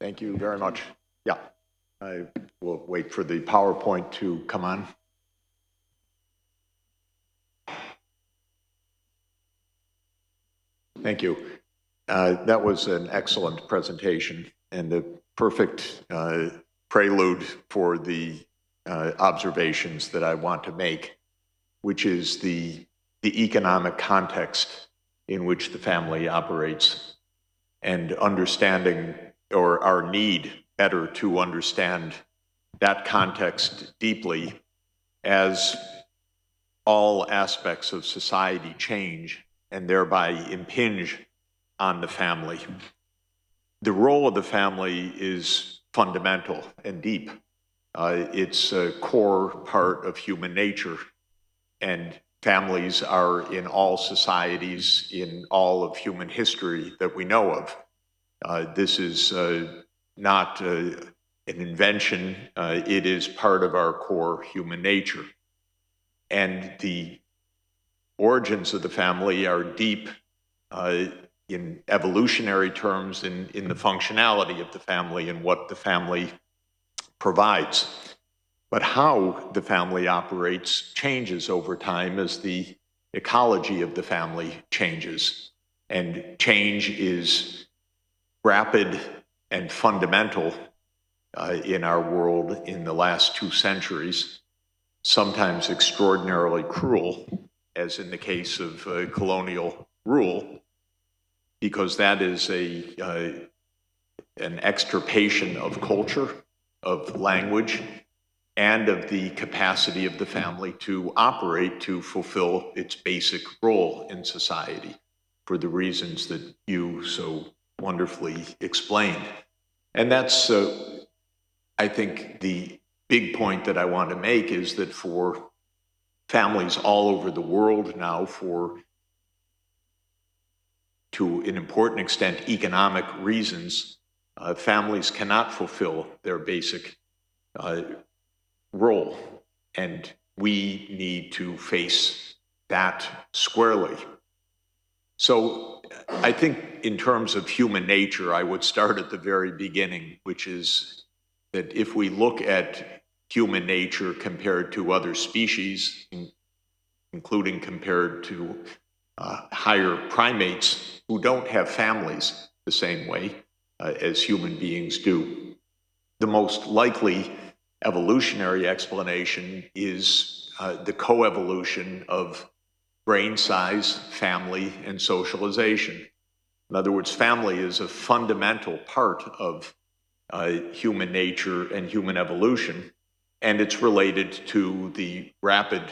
Thank you very much. Yeah, I will wait for the PowerPoint to come on. Thank you. That was an excellent presentation and the perfect prelude for the observations that I want to make, which is the economic context in which the family operates, and understanding, or our need better to understand that context deeply as all aspects of society change and thereby impinge on the family. The role of the family is fundamental and deep. It's a core part of human nature, and families are in all societies, in all of human history that we know of. This is not an invention. It is part of our core human nature. And the origins of the family are deep in evolutionary terms, in the functionality of the family and what the family provides. But how the family operates changes over time as the ecology of the family changes. And change is rapid and fundamental in our world in the last 2 centuries, sometimes extraordinarily cruel, as in the case of colonial rule, because that is an extirpation of culture, of language, and of the capacity of the family to operate, to fulfill its basic role in society, for the reasons that you so wonderfully explained. And that's, I think, the big point that I want to make is that for families all over the world now, to an important extent, economic reasons, families cannot fulfill their basic role, and we need to face that squarely. So I think in terms of human nature, I would start at the very beginning, which is that if we look at human nature compared to other species, including compared to higher primates who don't have families the same way as human beings do, the most likely evolutionary explanation is the coevolution of brain size, family, and socialization. In other words, family is a fundamental part of human nature and human evolution, and it's related to the rapid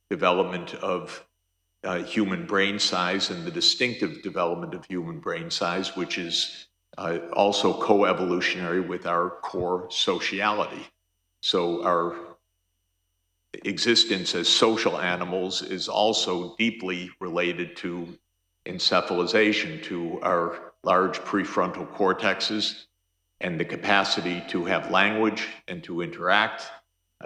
development of human brain size and the distinctive development of human brain size, which is also co-evolutionary with our core sociality. So our existence as social animals is also deeply related to encephalization, to our large prefrontal cortexes and the capacity to have language and to interact,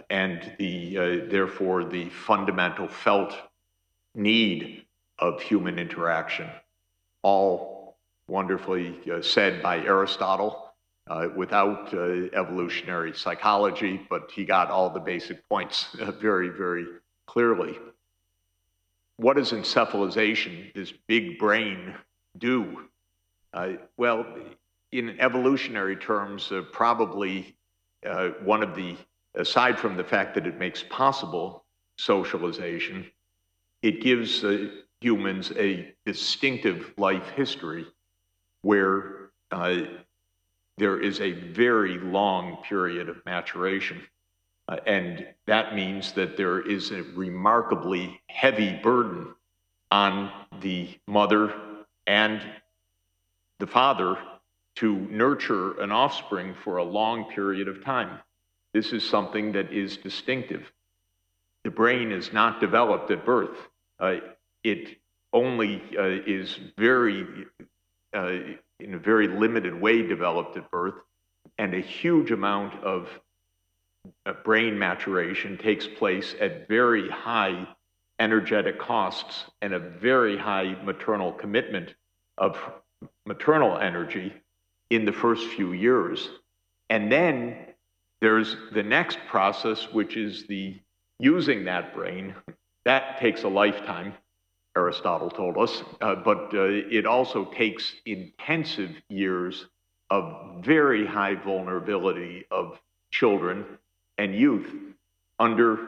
and therefore the fundamental felt need of human interaction, all wonderfully said by Aristotle without evolutionary psychology, but he got all the basic points very, very clearly. What does encephalization, this big brain, do? Well, in evolutionary terms, probably one of the, aside from the fact that it makes possible socialization, it gives humans a distinctive life history where there is a very long period of maturation. And that means that there is a remarkably heavy burden on the mother and the father to nurture an offspring for a long period of time. This is something that is distinctive. The brain is not developed at birth. It only is in a very limited way developed at birth, and a huge amount of brain maturation takes place at very high energetic costs and a very high maternal commitment of maternal energy in the first few years. And then there's the next process, which is the using that brain. That takes a lifetime, Aristotle told us, but it also takes intensive years of very high vulnerability of children and youth under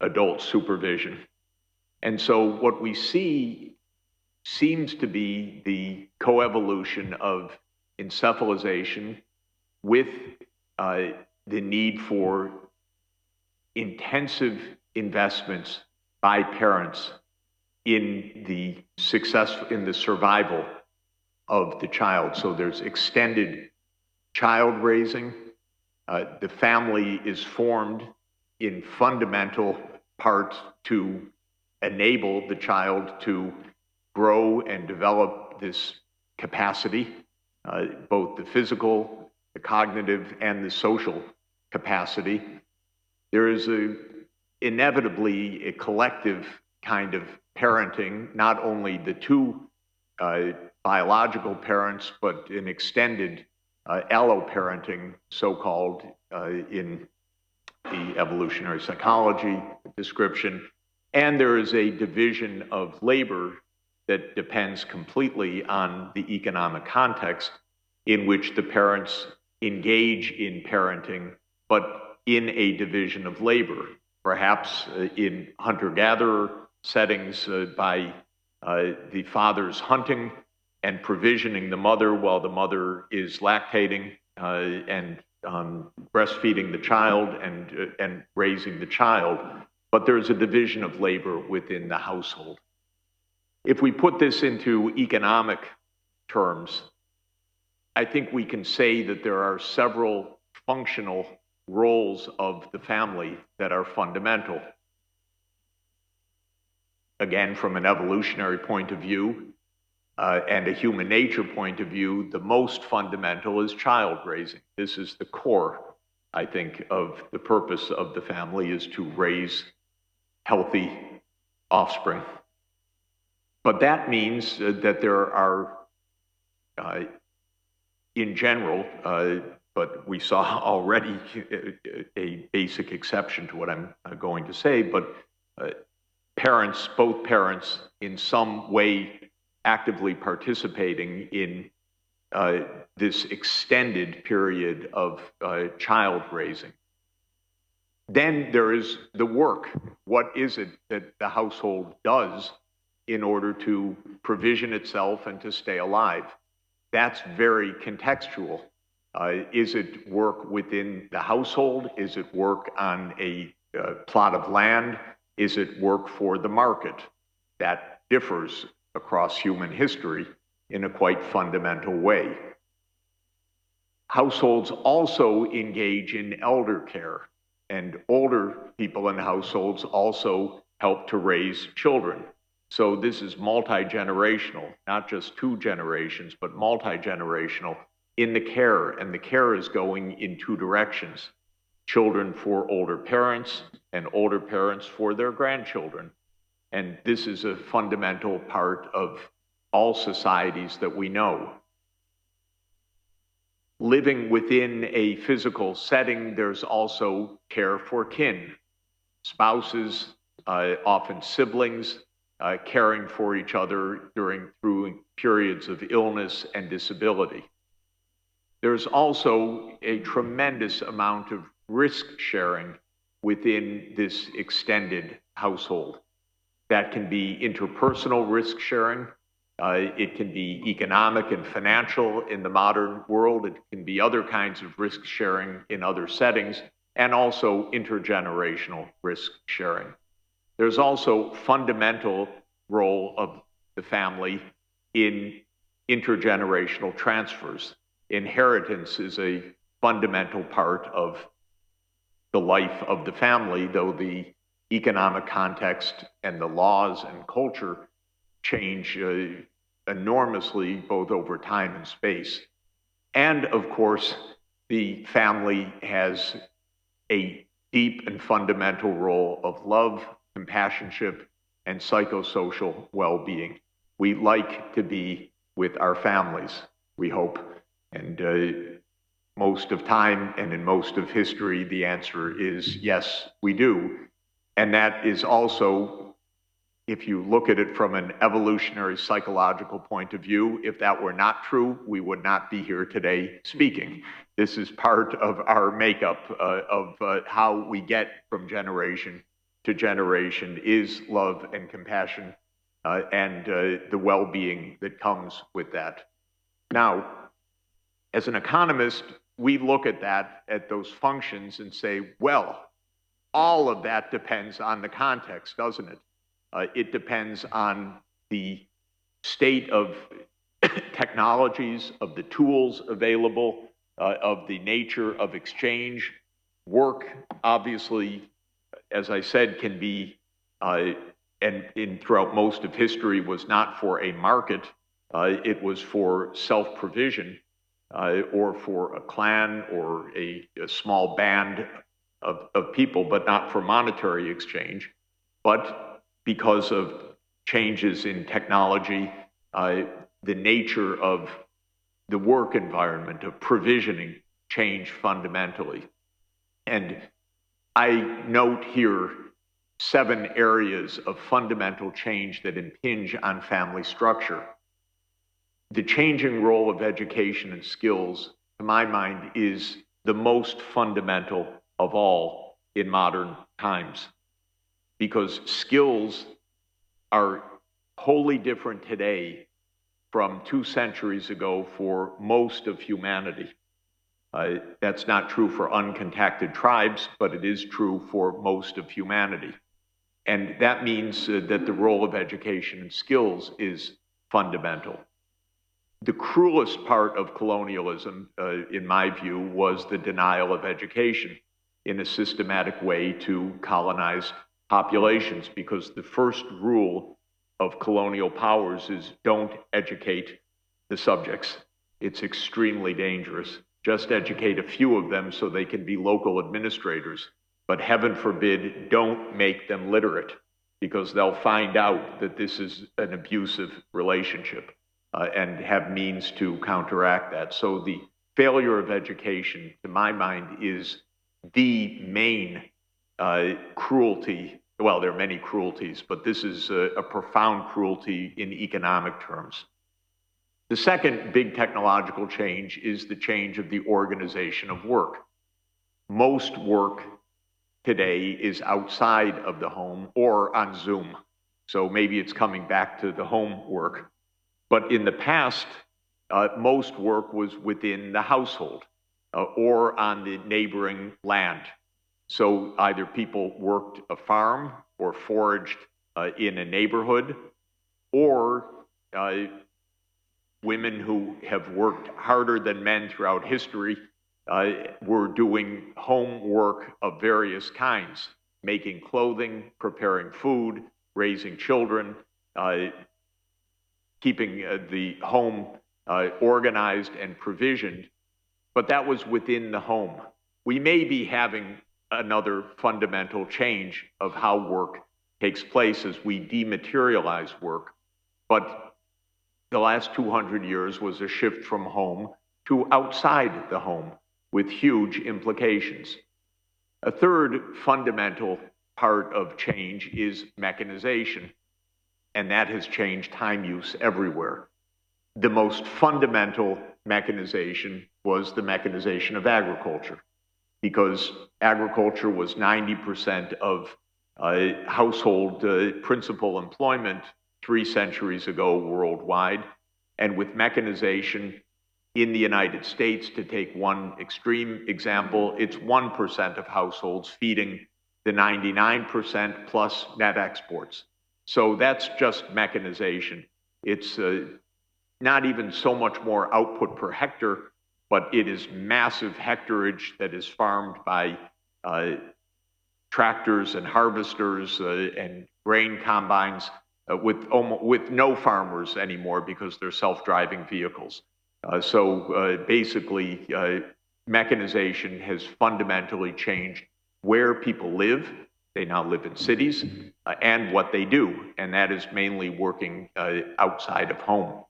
adult supervision. And so what we see seems to be the coevolution of encephalization with the need for intensive investments by parents in the survival of the child. So there's extended child raising. The family is formed in fundamental part to enable the child to grow and develop this capacity, both the physical, the cognitive, and the social capacity. There is inevitably a collective kind of parenting, not only the two biological parents, but an extended alloparenting, so-called, in the evolutionary psychology description. And there is a division of labor that depends completely on the economic context in which the parents engage in parenting, but in a division of labor, perhaps in hunter-gatherer settings by the father's hunting and provisioning the mother while the mother is lactating and breastfeeding the child and raising the child. But there's a division of labor within the household. If we put this into economic terms, I think we can say that there are several functional roles of the family that are fundamental. Again, from an evolutionary point of view and a human nature point of view, the most fundamental is child raising. This is the core, I think, of the purpose of the family, is to raise healthy offspring. But that means that there are, in general, but we saw already a basic exception to what I'm going to say, but parents, both parents, in some way actively participating in this extended period of child raising. Then there is the work. What is it that the household does in order to provision itself and to stay alive? That's very contextual. Is it work within the household? Is it work on a plot of land? Is it work for the market? That differs across human history in a quite fundamental way. Households also engage in elder care, and older people in households also help to raise children. So this is multi-generational, not just two generations, but multi-generational in the care, and the care is going in two directions. Children for older parents and older parents for their grandchildren. And this is a fundamental part of all societies that we know. Living within a physical setting, there's also care for kin, spouses, often siblings, caring for each other through periods of illness and disability. There's also a tremendous amount of risk sharing within this extended household. That can be interpersonal risk sharing. It can be economic and financial in the modern world. It can be other kinds of risk sharing in other settings, and also intergenerational risk sharing. There's also fundamental role of the family in intergenerational transfers. Inheritance is a fundamental part of the life of the family, though the economic context and the laws and culture change enormously, both over time and space. And of course, the family has a deep and fundamental role of love, companionship, and psychosocial well-being. We like to be with our families, we hope. And most of time and in most of history, the answer is yes, we do. And that is also, if you look at it from an evolutionary psychological point of view, if that were not true, we would not be here today speaking. This is part of our makeup of how we get from generation to generation is love and compassion and the well-being that comes with that. Now, as an economist, we look at that, at those functions and say, well, all of that depends on the context, doesn't it? It depends on the state of technologies, of the tools available, of the nature of exchange. Work, obviously, as I said, can be, and throughout most of history, was not for a market. It was for self-provision, or for a clan or a small band of people, but not for monetary exchange. But because of changes in technology, the nature of the work environment, of provisioning, changed fundamentally. And I note here 7 areas of fundamental change that impinge on family structure. The changing role of education and skills, to my mind, is the most fundamental of all in modern times, because skills are wholly different today from 2 centuries ago for most of humanity. That's not true for uncontacted tribes, but it is true for most of humanity. And that means that the role of education and skills is fundamental. The cruelest part of colonialism, in my view, was the denial of education in a systematic way to colonize populations, because the first rule of colonial powers is don't educate the subjects. It's extremely dangerous. Just educate a few of them so they can be local administrators, but heaven forbid, don't make them literate, because they'll find out that this is an abusive relationship. And have means to counteract that. So the failure of education, to my mind, is the main cruelty. Well, there are many cruelties, but this is a profound cruelty in economic terms. The second big technological change is the change of the organization of work. Most work today is outside of the home or on Zoom. So maybe it's coming back to the home work. But in the past, most work was within the household or on the neighboring land. So either people worked a farm or foraged in a neighborhood, or women who have worked harder than men throughout history were doing home work of various kinds, making clothing, preparing food, raising children, keeping the home organized and provisioned, but that was within the home. We may be having another fundamental change of how work takes place as we dematerialize work, but the last 200 years was a shift from home to outside the home with huge implications. A third fundamental part of change is mechanization, and that has changed time use everywhere. The most fundamental mechanization was the mechanization of agriculture, because agriculture was 90% of household principal employment 3 centuries ago worldwide. And with mechanization in the United States, to take one extreme example, it's 1% of households feeding the 99% plus net exports. So that's just mechanization. It's not even so much more output per hectare, but it is massive hectarage that is farmed by tractors and harvesters and grain combines with no farmers anymore, because they're self-driving vehicles. So basically, mechanization has fundamentally changed where people live. They now live in cities, and what they do, and that is mainly working outside of home.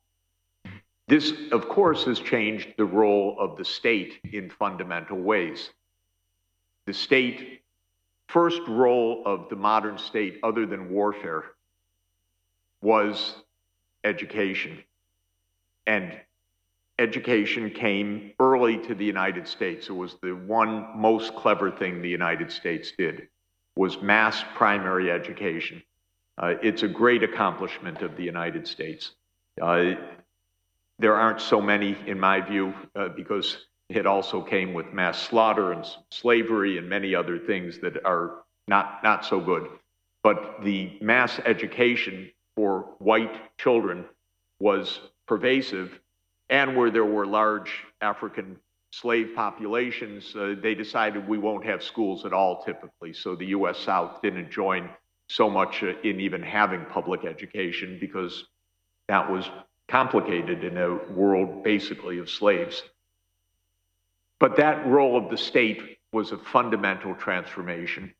This, of course, has changed the role of the state in fundamental ways. The state, first role of the modern state, other than warfare, was education. And education came early to the United States. It was the one most clever thing the United States did, was mass primary education. It's a great accomplishment of the United States. There aren't so many, in my view, because it also came with mass slaughter and slavery and many other things that are not so good. But the mass education for white children was pervasive, and where there were large African slave populations, they decided we won't have schools at all typically. So the US South didn't join so much in even having public education because that was complicated in a world basically of slaves. But that role of the state was a fundamental transformation.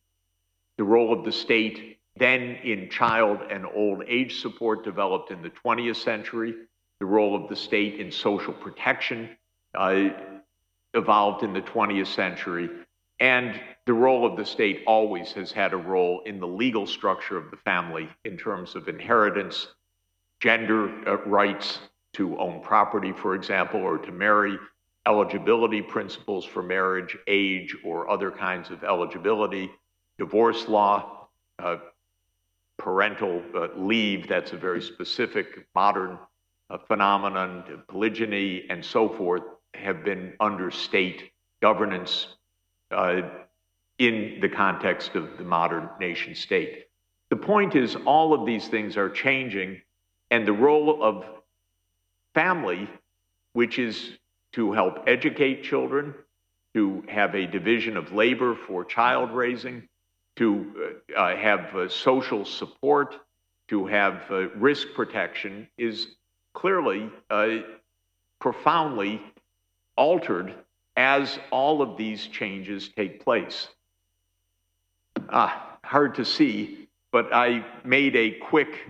The role of the state then in child and old age support developed in the 20th century. The role of the state in social protection evolved in the 20th century. And the role of the state always has had a role in the legal structure of the family in terms of inheritance, gender rights to own property, for example, or to marry, eligibility principles for marriage, age, or other kinds of eligibility, divorce law, parental leave, that's a very specific modern phenomenon, polygyny, and so forth, have been under state governance in the context of the modern nation state. The point is, all of these things are changing, and the role of family, which is to help educate children, to have a division of labor for child raising, to have social support, to have risk protection, is clearly profoundly altered as all of these changes take place. Hard to see, but I made a quick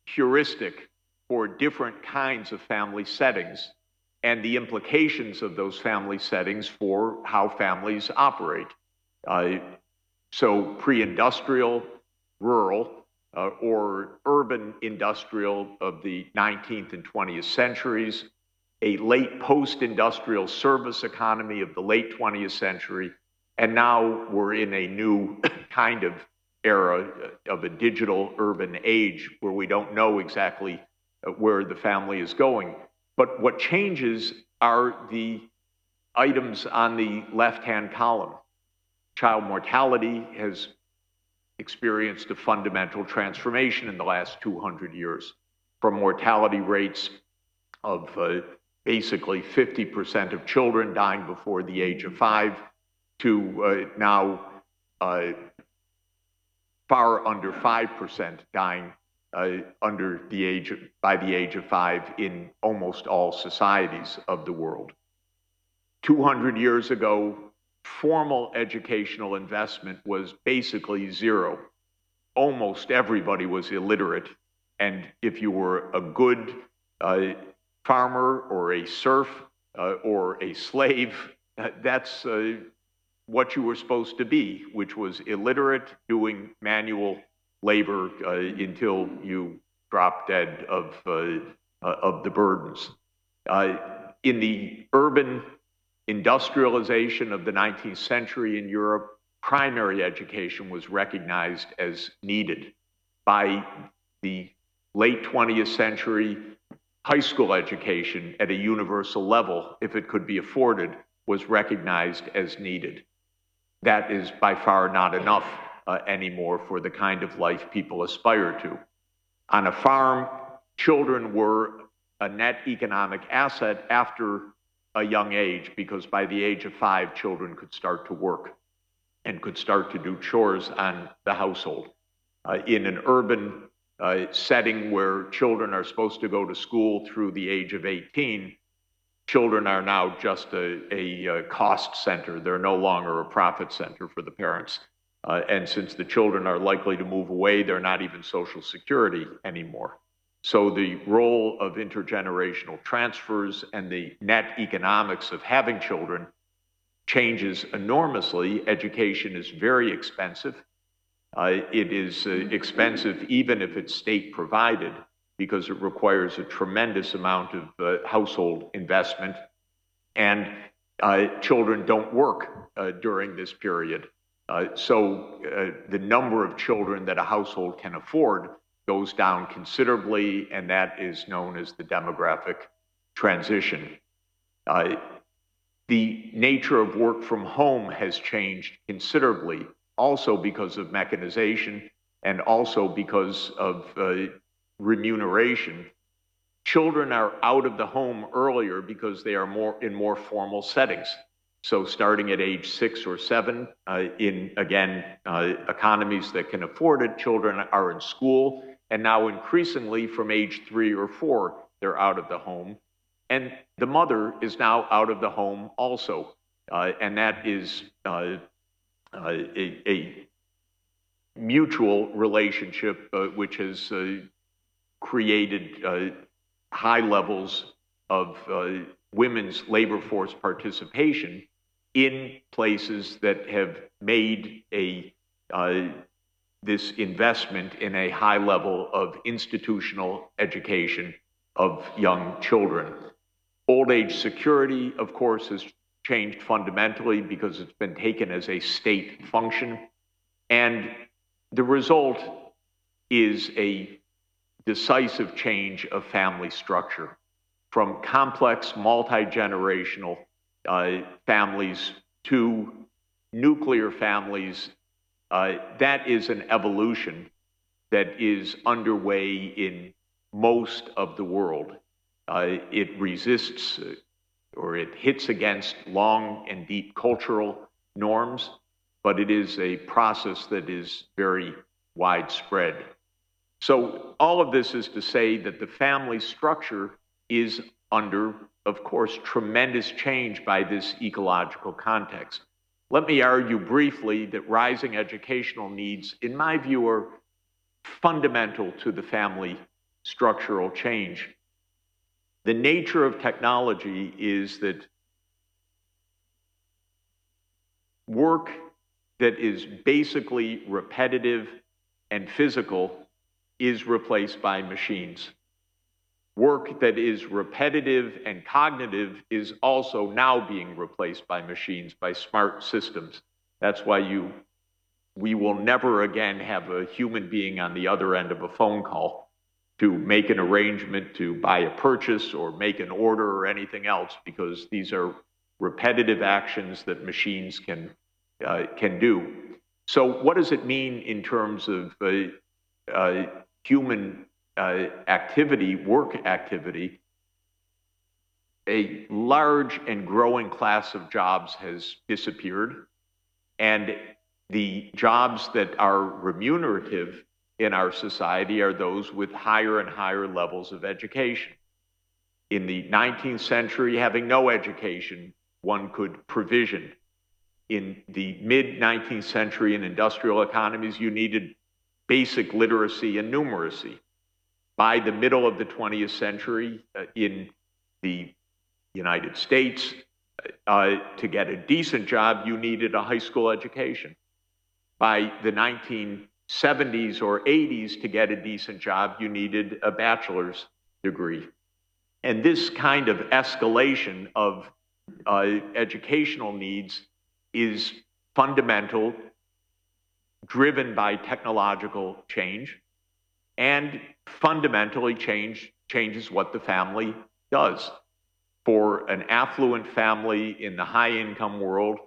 heuristic for different kinds of family settings and the implications of those family settings for how families operate. So pre-industrial, rural, or urban industrial of the 19th and 20th centuries, a late post-industrial service economy of the late 20th century, and now we're in a new kind of era of a digital urban age where we don't know exactly where the family is going. But what changes are the items on the left-hand column. Child mortality has experienced a fundamental transformation in the last 200 years, from mortality rates of basically 50% of children dying before the age of 5 to now far under 5% dying by the age of 5 in almost all societies of the world. 200 years ago, formal educational investment was basically zero. Almost everybody was illiterate, and if you were a good farmer or a serf or a slave, that's what you were supposed to be, which was illiterate, doing manual labor until you dropped dead of the burdens. In the urban industrialization of the 19th century in Europe, primary education was recognized as needed. By the late 20th century, high school education at a universal level, if it could be afforded, was recognized as needed. That is by far not enough anymore for the kind of life people aspire to. On a farm, children were a net economic asset after a young age, because by the age of 5, children could start to work and could start to do chores on the household. In an urban setting where children are supposed to go to school through the age of 18, children are now just a cost center. They're no longer a profit center for the parents. And since the children are likely to move away, they're not even Social Security anymore. So the role of intergenerational transfers and the net economics of having children changes enormously. Education is very expensive. It is expensive even if it's state provided, because it requires a tremendous amount of household investment. And children don't work during this period. So the number of children that a household can afford goes down considerably, and that is known as the demographic transition. The nature of work from home has changed considerably, also because of mechanization and also because of remuneration. Children are out of the home earlier because they are in more formal settings. So starting at age 6 or 7, in, again, economies that can afford it, children are in school. And now increasingly from age 3 or 4, they're out of the home. And the mother is now out of the home also. And that is a mutual relationship which has created high levels of women's labor force participation in places that have made this investment in a high level of institutional education of young children. Old age security, of course, has changed fundamentally because it's been taken as a state function. And the result is a decisive change of family structure from complex multi-generational families to nuclear families. That is an evolution that is underway in most of the world. It resists or it hits against long and deep cultural norms, but it is a process that is very widespread. So all of this is to say that the family structure is under, of course, tremendous change by this ecological context. Let me argue briefly that rising educational needs, in my view, are fundamental to the family structural change. The nature of technology is that work that is basically repetitive and physical is replaced by machines. Work that is repetitive and cognitive is also now being replaced by machines, by smart systems. That's why we will never again have a human being on the other end of a phone call to make an arrangement to buy a purchase or make an order or anything else, because these are repetitive actions that machines can do. So what does it mean in terms of human activity, work activity? A large and growing class of jobs has disappeared, and the jobs that are remunerative in our society are those with higher and higher levels of education. In the 19th century, having no education, one could provision. In the mid-19th century in industrial economies, you needed basic literacy and numeracy. By the middle of the 20th century, in the United States, to get a decent job, you needed a high school education. By the 1970s or 80s, to get a decent job, you needed a bachelor's degree. And this kind of escalation of educational needs is fundamental, driven by technological change, and fundamentally changes what the family does. For an affluent family in the high-income world,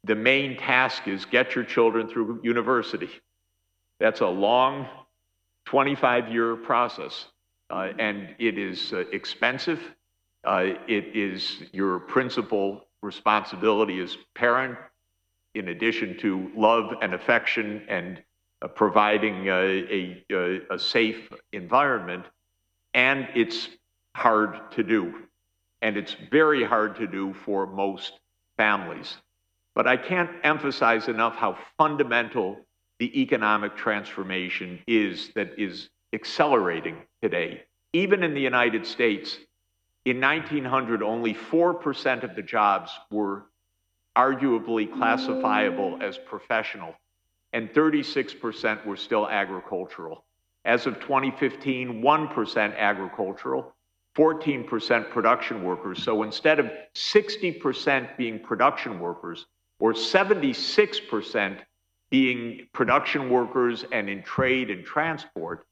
the main task is get your children through university. That's a long 25-year process, and it is expensive. It is your principal responsibility as parent, in addition to love and affection and providing a safe environment, and it's hard to do. And it's very hard to do for most families. But I can't emphasize enough how fundamental the economic transformation is that is accelerating today. Even in the United States, in 1900, only 4% of the jobs were arguably classifiable as professional, and 36% were still agricultural. As of 2015, 1% agricultural, 14% production workers. So instead of 60% being production workers, or 76% being production workers and in trade and transport,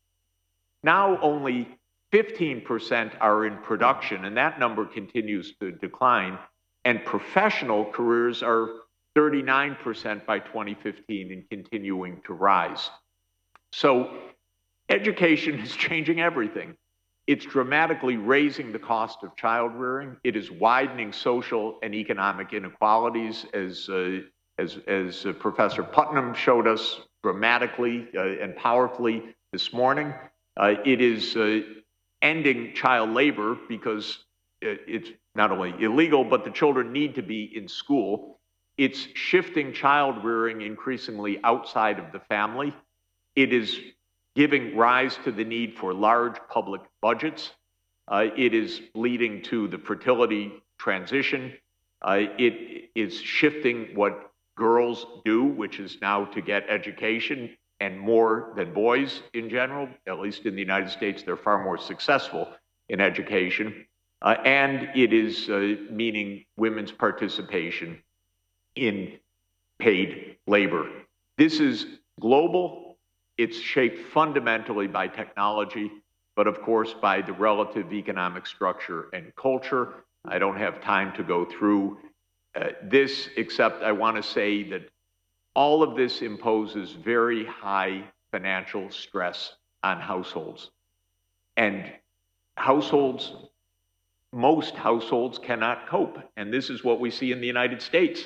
now only 15% are in production, and that number continues to decline. And professional careers are 39% by 2015 and continuing to rise. So education is changing everything. It's dramatically raising the cost of child rearing. It is widening social and economic inequalities, as Professor Putnam showed us dramatically and powerfully this morning. It is ending child labor because it's not only illegal, but the children need to be in school. It's shifting child rearing increasingly outside of the family. It is giving rise to the need for large public budgets. It is leading to the fertility transition. It is shifting what girls do, which is now to get education, and more than boys in general. At least in the United States, they're far more successful in education. And it is meaning women's participation in paid labor. This is global. It's shaped fundamentally by technology, but of course by the relative economic structure and culture. I don't have time to go through this, except I want to say that all of this imposes very high financial stress on households. And most households cannot cope. And this is what we see in the United States.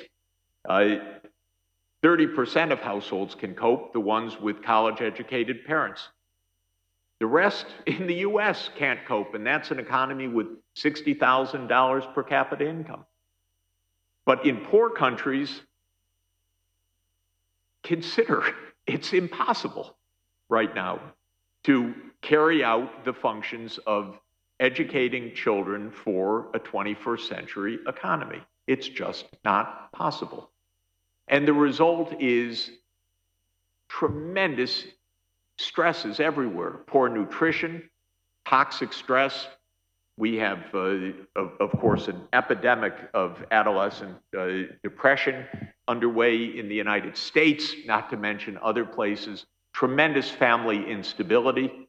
30% of households can cope, the ones with college-educated parents. The rest in the US can't cope, and that's an economy with $60,000 per capita income. But in poor countries, consider it's impossible right now to carry out the functions of educating children for a 21st century economy. It's just not possible. And the result is tremendous stresses everywhere. Poor nutrition, toxic stress. We have, of course, an epidemic of adolescent depression underway in the United States, not to mention other places. Tremendous family instability.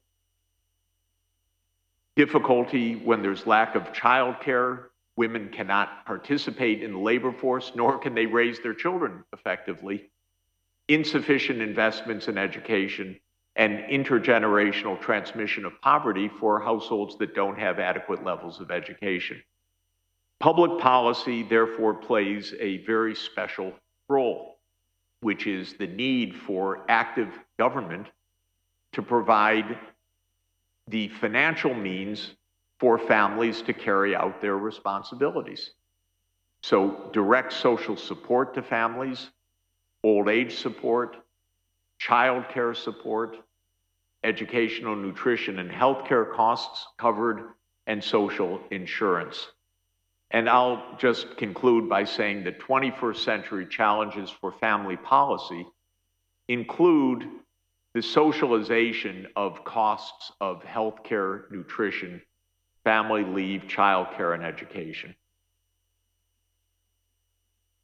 Difficulty when there's lack of childcare. Women cannot participate in the labor force, nor can they raise their children effectively. Insufficient investments in education and intergenerational transmission of poverty for households that don't have adequate levels of education. Public policy, therefore, plays a very special role, which is the need for active government to provide the financial means for families to carry out their responsibilities. So direct social support to families, old age support, childcare support, educational, nutrition, and healthcare costs covered, and social insurance. And I'll just conclude by saying that 21st century challenges for family policy include the socialization of costs of healthcare, nutrition, family leave, childcare, and education.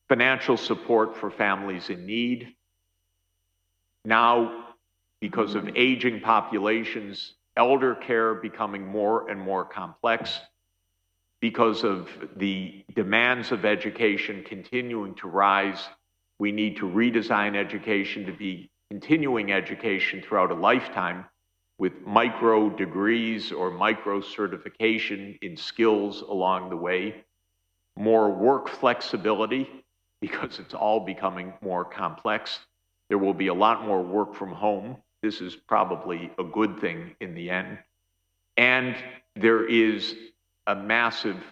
Financial support for families in need. Now, because of aging populations, elder care becoming more and more complex, because of the demands of education continuing to rise, we need to redesign education to be continuing education throughout a lifetime with micro degrees or micro certification in skills along the way, more work flexibility because it's all becoming more complex. There will be a lot more work from home. This is probably a good thing in the end. And there is a massive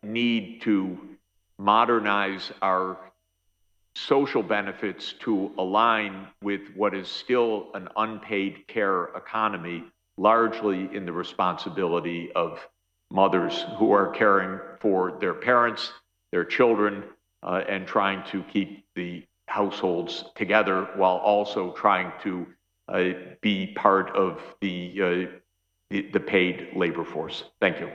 need to modernize our social benefits to align with what is still an unpaid care economy largely in the responsibility of mothers who are caring for their parents, their children, and trying to keep the households together while also trying to be part of the paid labor force. Thank you.